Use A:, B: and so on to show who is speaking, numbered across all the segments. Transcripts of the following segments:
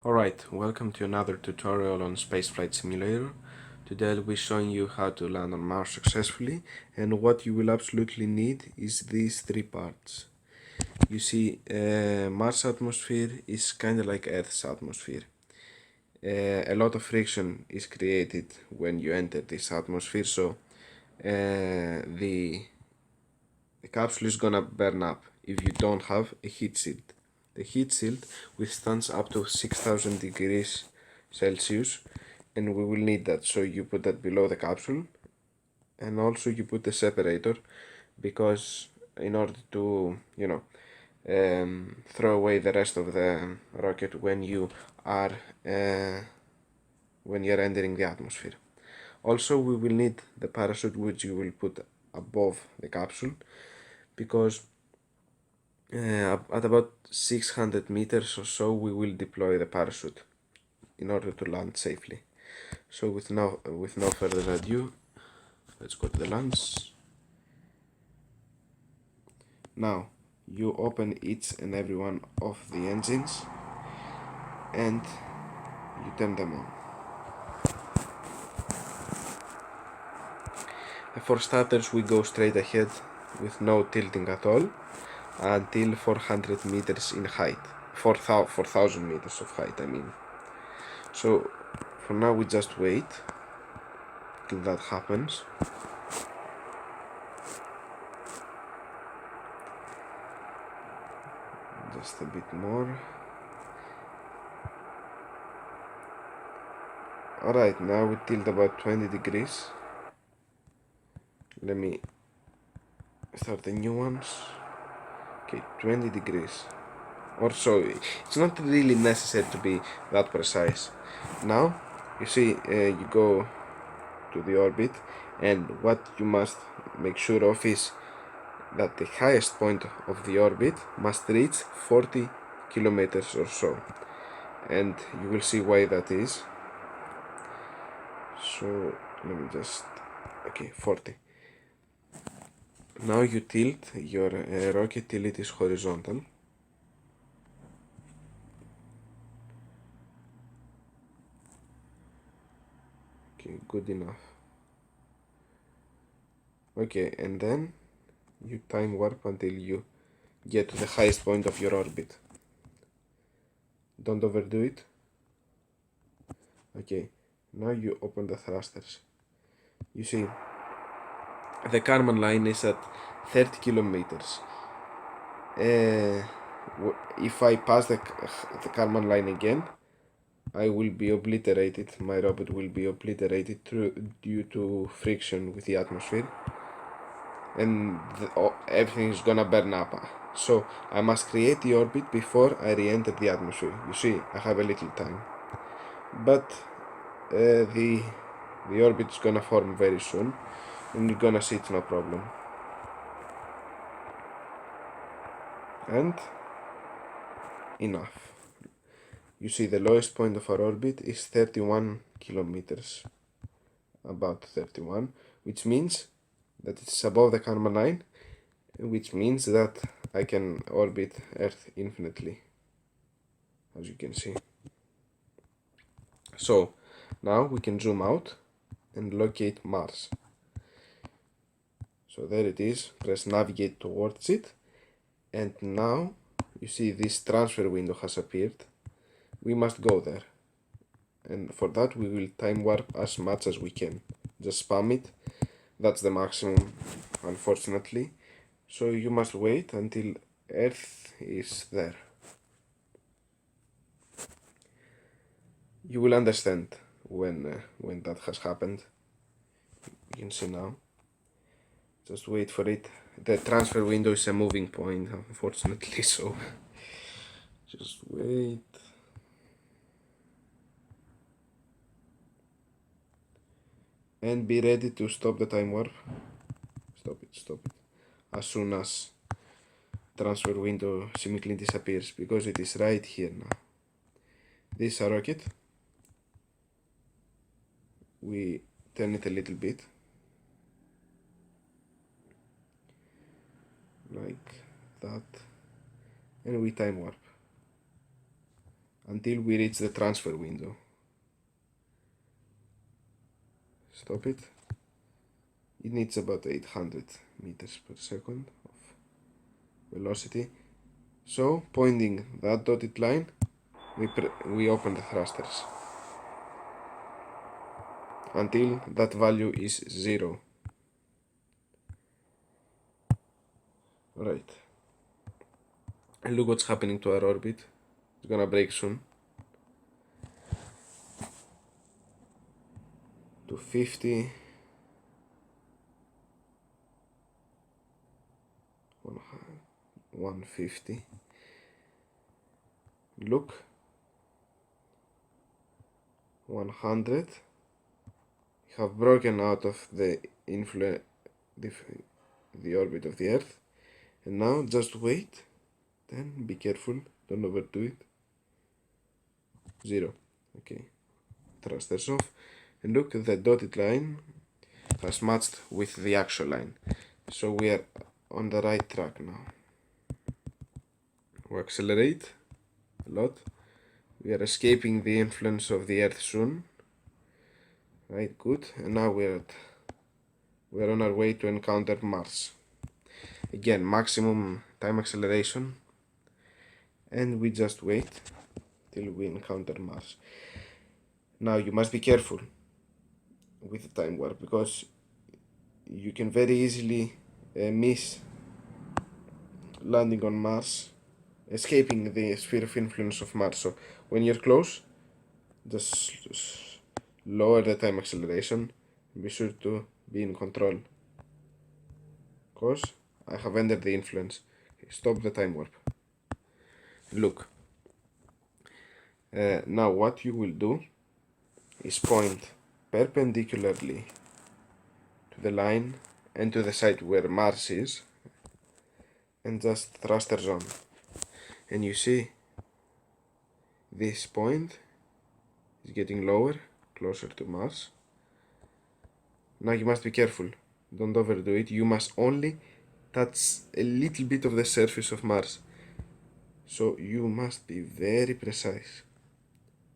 A: Alright, welcome to another tutorial on Spaceflight Simulator. Today I'll be showing you how to land on Mars successfully, and what you will absolutely need is these three parts. You see, Mars atmosphere is kinda like Earth's atmosphere. A lot of friction is created when you enter this atmosphere, so the capsule is gonna burn up if you don't have a heat shield. The heat shield withstands up to 6000 degrees Celsius, and we will need that. So you put that below the capsule, and also you put the separator, because in order to throw away the rest of the rocket when you're entering the atmosphere. Also, we will need the parachute, which you will put above the capsule, because at about 600 meters or so we will deploy the parachute in order to land safely. So with no further ado, let's go to the launch. Now you open each and every one of the engines and you turn them on. For starters, we go straight ahead with no tilting at all until 400 meters in height. 4,000 meters of height, I mean. So for now we just wait till that happens. Just a bit more. Alright, now we tilt about 20 degrees. Let me start the new ones. Okay, 20 degrees or so. It's not really necessary to be that precise. Now you see, you go to the orbit, and what you must make sure of is that the highest point of the orbit must reach 40 kilometers or so, and you will see why that is. So let me just, okay, 40. Now you tilt your rocket till it is horizontal. Okay, good enough. Okay, and then you time warp until you get to the highest point of your orbit. Don't overdo it. Okay, now you open the thrusters. You see, the Kármán line is at 30 kilometers. If I pass the Kármán line again, I will be obliterated. My robot will be obliterated due to friction with the atmosphere, and everything is gonna burn up. So I must create the orbit before I re-enter the atmosphere. You see, I have a little time, but the orbit is gonna form very soon, and you're gonna see it's no problem. And enough. You see, the lowest point of our orbit is 31 kilometers, about 31, which means that it's above the Kármán line, which means that I can orbit Earth infinitely, as you can see. So now we can zoom out and locate Mars. So there it is. Press navigate towards it, and now you see this transfer window has appeared. We must go there, and for that we will time warp as much as we can. Just spam it. That's the maximum, unfortunately. So you must wait until Earth is there. You will understand when that has happened. You can see now. Just wait for it. The transfer window is a moving point, unfortunately, so just wait. And be ready to stop the time warp. Stop it. As soon as transfer window seemingly disappears, because it is right here now. This is a rocket. We turn it a little bit, like that, and we time warp until we reach the transfer window. Stop it. It needs about 800 meters per second of velocity. So, pointing that dotted line, we open the thrusters until that value is 0. Right. And look what's happening to our orbit. It's gonna break soon. 250. 150. Look. 100. We have broken out of the orbit of the Earth. And now just wait. Then be careful. Don't overdo it. 0. Okay. Thrusters off. And look, the dotted line has matched with the actual line. So we are on the right track now. We accelerate a lot. We are escaping the influence of the Earth soon. Right, good. And now we're on our way to encounter Mars. Again, maximum time acceleration. And we just wait till we encounter Mars. Now you must be careful with the time warp, because you can very easily miss landing on Mars, escaping the sphere of influence of Mars. So when you're close, just lower the time acceleration. Be sure to be in control, because I have entered the influence. Okay, stop the time warp. Look, now what you will do is point perpendicularly to the line and to the side where Mars is, and just thrusters on. And you see this point is getting lower, closer to Mars. Now you must be careful, don't overdo it. You must only touch a little bit of the surface of Mars. So you must be very precise.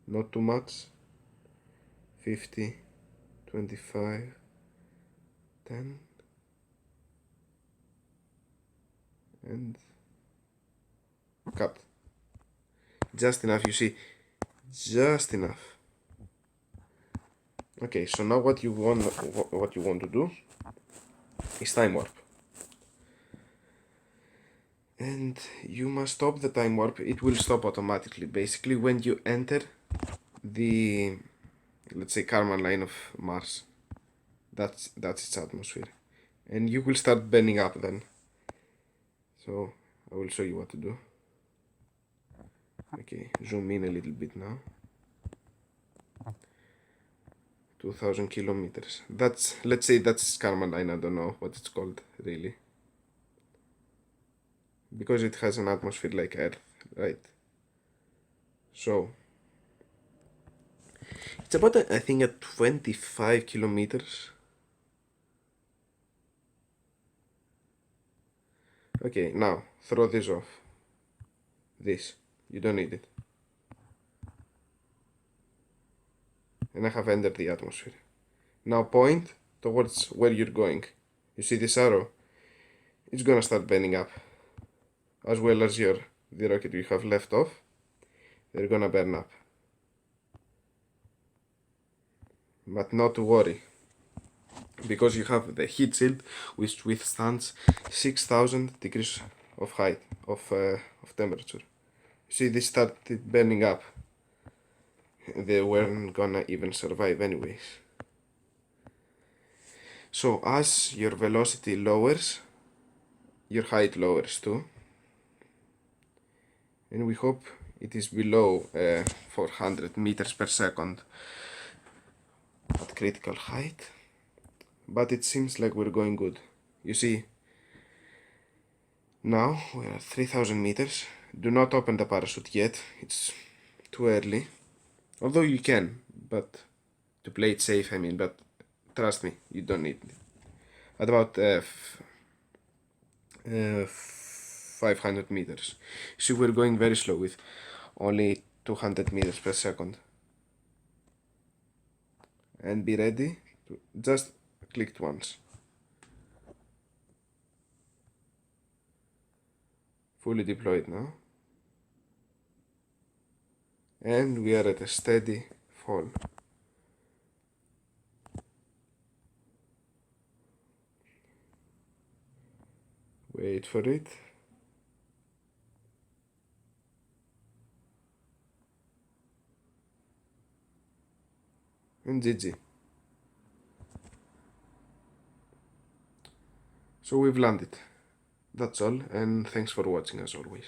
A: Not too much. 50, 25, 10, and cut. Just enough, you see. Just enough. Okay, so now what you want to do is time warp. And you must stop the time warp. It will stop automatically, basically, when you enter the, let's say, Kármán line of Mars. That's its atmosphere. And you will start bending up then. So I will show you what to do. Okay, zoom in a little bit now. 2,000 kilometers. That's, let's say that's Kármán line. I don't know what it's called really, because it has an atmosphere like Earth, right? So it's about, I think, at 25 kilometers. Okay, now throw this off. This, you don't need it. And I have entered the atmosphere. Now point towards where you're going. You see this arrow? It's gonna start bending up, as well as the rocket you have left off. They're gonna burn up. But not to worry, because you have the heat shield, which withstands 6,000 degrees of height of temperature. See, this started burning up. They weren't gonna even survive anyways. So as your velocity lowers, your height lowers too. And we hope it is below 400 meters per second at critical height. But it seems like we're going good. You see, now we're at 3,000 meters. Do not open the parachute yet, it's too early. Although you can, but to play it safe, I mean, but trust me, you don't need it. At about 500 meters. See, we're going very slow with only 200 meters per second. And be ready to just click once. Fully deployed now. And we are at a steady fall. Wait for it. And GG. So we've landed. That's all, and thanks for watching as always.